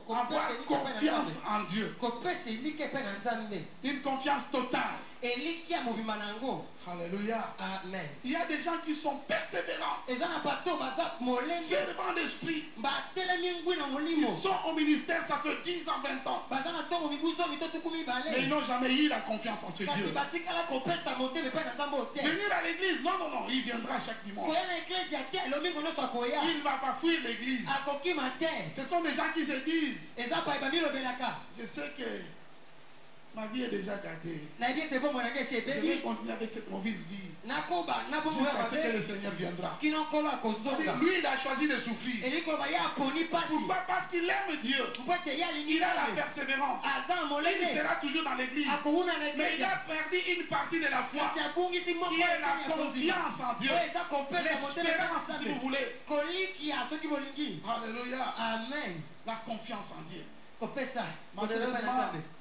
Avoir confiance en Dieu. Une confiance totale. Alléluia. Amen. Il y a des gens qui sont persévérants. Fervents d'esprit. Ils sont au ministère, ça fait 10 ans, 20 ans. Mais ils n'ont jamais eu la confiance en ce Dieu. Venir à l'église, non, non, non, il viendra chaque dimanche. Il ne va pas fuir l'église. Ce sont des gens qui se disent, je sais que ma vie est déjà gâtée. Je vais continuer avec cette mauvaise vie jusqu'à ce que le Seigneur viendra. Lui, il a choisi de souffrir. Pourquoi? Parce qu'il aime Dieu. Il a la persévérance. Il sera toujours dans l'église. Mais il a perdu une partie de la foi qui est la confiance en Dieu. L'espérance, si vous voulez. Alléluia. Amen. La confiance en Dieu.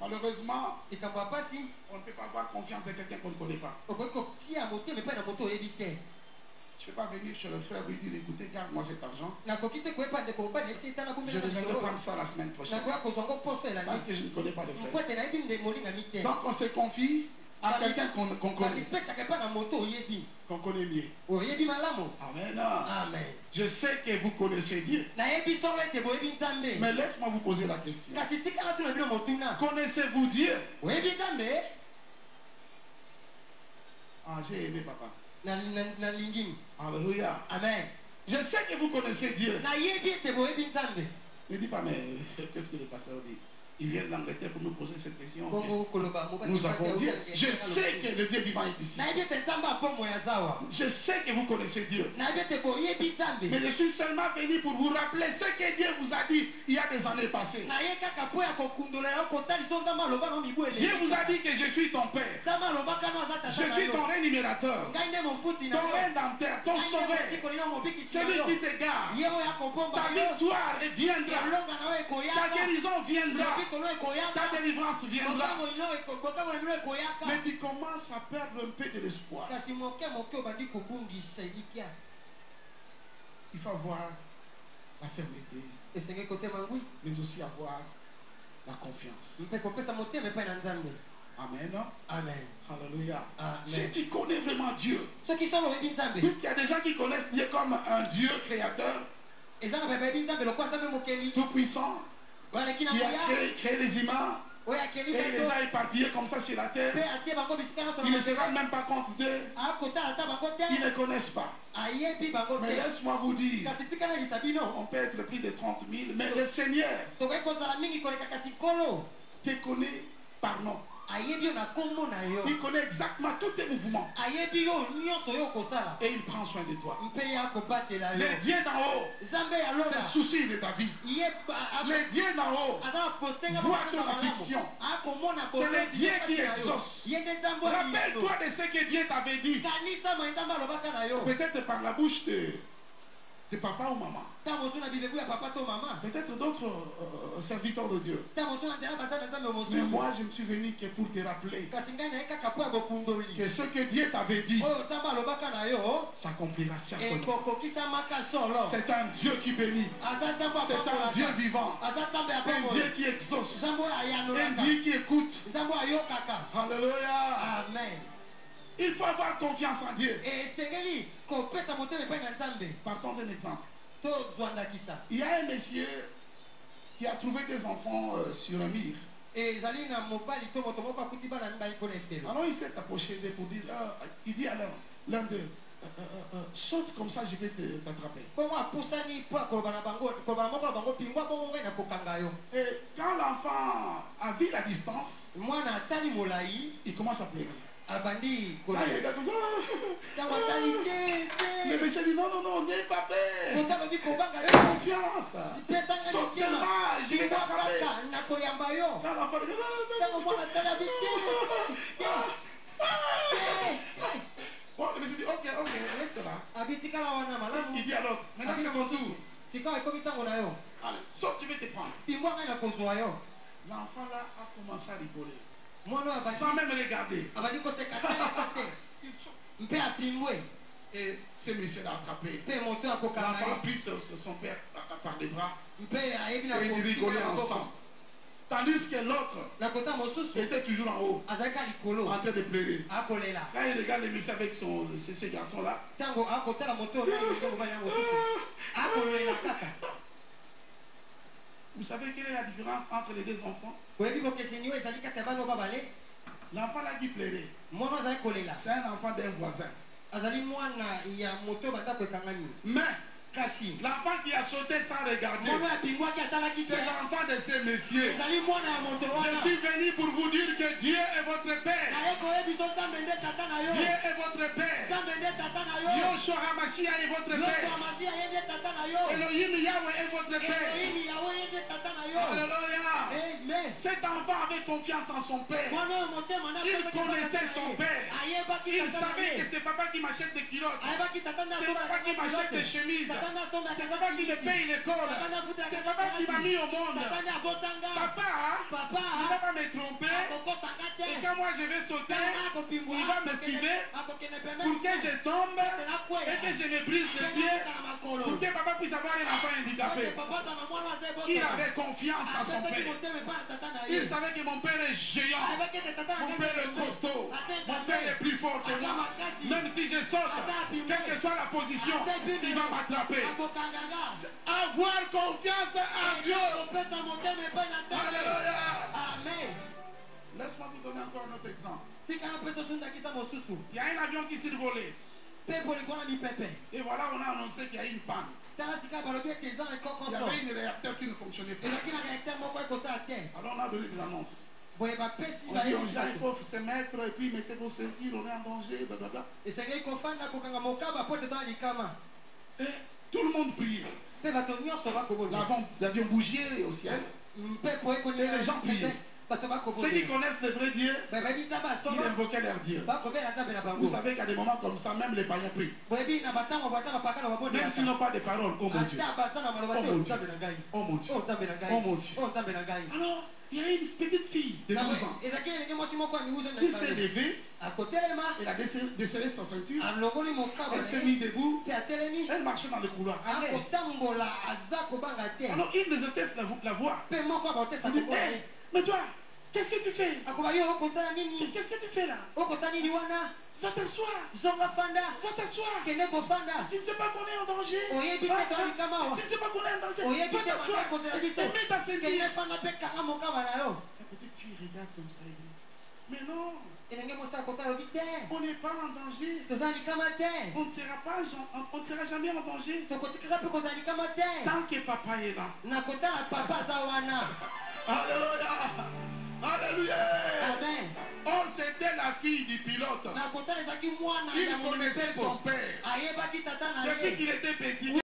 Malheureusement, on ne peut pas avoir confiance en quelqu'un qu'on ne connaît pas. Je ne peux pas venir chez le frère et lui dire, écoutez, garde-moi cet argent. Je viendrai prendre ça la semaine prochaine. Parce que je ne connais pas le frère. Donc on se confie à quelqu'un qu'on connaît. Qu'on connaît mieux. Amen. Amen. Je sais que vous connaissez Dieu. Mais laisse-moi vous poser la question. Connaissez-vous Dieu? Ah, j'ai aimé papa. Alléluia. Amen. Je sais que vous connaissez Dieu. Ne dis pas, mais qu'est-ce que le pasteur dit? Il vient d'Angleterre pour nous poser cette question. Nous avons Dieu. Je sais que le Dieu vivant est ici. Je sais que vous connaissez Dieu. Mais je suis seulement venu pour vous rappeler ce que Dieu vous a dit il y a des années passées. Dieu vous a dit que je suis ton Père. Je suis ton rémunérateur. Ton rédempteur, ton sauveur. Celui qui te garde. Ta victoire viendra. Ta guérison viendra. Ta délivrance viendra. Mais tu commences à perdre un peu de l'espoir. Il faut avoir la fermeté, mais aussi avoir la confiance. Amen. Amen. Alléluia. Amen. Si tu connais vraiment Dieu, puisqu'il y a des gens qui connaissent Dieu comme un Dieu créateur, tout puissant, qui a créé les humains et les a éparpillés comme ça sur la terre. Ils ne se rendent même pas compte d'eux. Ils ne connaissent pas. Mais laisse-moi vous dire, on peut être plus de 30 000, mais le Seigneur te connaît par nom. Il connaît exactement tous tes mouvements. Et il prend soin de toi. Le Dieu d'en haut se soucie de ta vie. Le Dieu d'en haut voit ton affliction. C'est le Dieu qui exauce. Rappelle-toi de ce que Dieu t'avait dit. Peut-être par la bouche de papa ou maman. Peut-être d'autres serviteurs de Dieu. Mais moi, je ne suis venu que pour te rappeler que ce que Dieu t'avait dit s'accomplira certainement. C'est un Dieu qui bénit. C'est un Dieu vivant. Un Dieu qui exauce. Un Dieu qui écoute. Alléluia. Amen. Il faut avoir confiance en Dieu. Partons d'un exemple. Il y a un monsieur qui a trouvé des enfants sur un mur. Alors il s'est approché d'eux pour dire, il dit alors, l'un d'eux, saute comme ça, je vais t'attraper. Et quand l'enfant a vu la distance, il commence à pleurer. Ah, il regarde comme ça. Le monsieur dit non, non, non, n'aie pas peur. Aie confiance. Saute seulement, je vais t'attraper. Quand l'enfant dit bon, le monsieur dit ok, reste là. Il dit alors, maintenant c'est ton tour. Allez, saute, je vais te prendre. L'enfant là a commencé à rigoler. Sans même regarder. Et ce monsieur l'a attrapé. Pe moto akokanga L'enfant a ye. pris son père par les bras Mpe ayebi na et ils rigolaient kosimba na ensemble. maboko. Tandis que l'autre Na kota mosusu était toujours en haut, azalaki likolo en train de pleurer. akolela. Quand il regarde le monsieur avec ce garçon-là, Ntango akotala moto na elenge mobali ya mosusu akolela kaka. vous savez quelle est la différence entre les deux enfants? Oyebi bokeseni oyo ezali kati ya bana babale. L'enfant là qui pleurait, Mwana azali kolela. c'est un enfant d'un voisin. Azali mwana ya moto bandako ekangami. Mais Kasi l'enfant qui a sauté sans regarder, mwana ya bingwaki atalaki te. c'est l'enfant de ces messieurs. Ezali mwana ya moto Je wana. suis venu pour vous dire que Dieu est votre Père. Naye koyebi so nzambe nde tata na yo. Dieu est votre Père. Nzambe nde tata na yo. Yoshua Hamashiach est votre Yoshua Père. Masiya ye nde tata na yo. Elohim Yahweh est votre Père. Elohim Yahweh ye nde tata na yo. Alléluia. Amen. Cet enfant avait confiance en son Père. Mwana oyo motema na Il connaissait son Père. ayebaki Il tata na savait que ye. c'est papa qui m'achète des culottes. Ayebaki tata na C'est papa qui m'achète des chemises. Tata na tombe C'est papa qui me paye l'école. C'est papa qui m'a mis au monde. Tata na botanga. Papa ne Papa va pas me tromper. akokotaka te. Et quand moi je vais sauter, Akopimbwa. il va m'esquiver Akokende pembeni. pour que je tombe et que je me brise les pieds. Pour que papa puisse avoir un enfant handicapé. Il avait confiance en son père. Il savait que mon père est géant. Mon père est costaud. Mon père est plus fort que moi. Même si je saute, quelle que soit la position, il va m'attraper. Avoir confiance en Dieu. Alléluia. Laisse-moi vous donner encore un autre exemple. Il y a un avion qui survolait. Et voilà, on a annoncé qu'il y a une panne. Il y avait une réacteur qui ne fonctionnait pas. Alors on a donné des annonces. On dit aux gens, il faut se mettre et puis mettez vos ceintures, on est en danger, blablabla. Et tout le monde priait. L'avion bougeait au ciel. Et les gens priaient. Ceux qui connaissent le vrai Dieu, ils invoquaient leur Dieu. Vous savez qu'à des moments comme ça, même les païens prient. Même s'ils n'ont pas de paroles, oh mon Dieu. Oh mon Dieu. Oh mon Dieu. Alors, il y a une petite fille de 12 ans qui s'est levée, elle a desserré sa ceinture, elle s'est mise debout, elle marchait dans le couloir. Alors, une des hôtesses la voit. Elle dit, hey, mais toi, qu'est-ce que tu fais? Qu'est-ce que tu fais là? Va t'asseoir. Va t'asseoir. Tu ne sais pas qu'on est en danger. Tu ne sais pas qu'on est en danger. Va t'asseoir. Mets ta ceinture. La petite fille regarde comme ça et dit, mais non, on n'est pas en danger. On ne sera jamais en danger. Tant que papa est là. Alléluia. Alléluia. Amen. Or, c'était la fille du pilote. Il connaissait son père. Depuis qu'il était petit.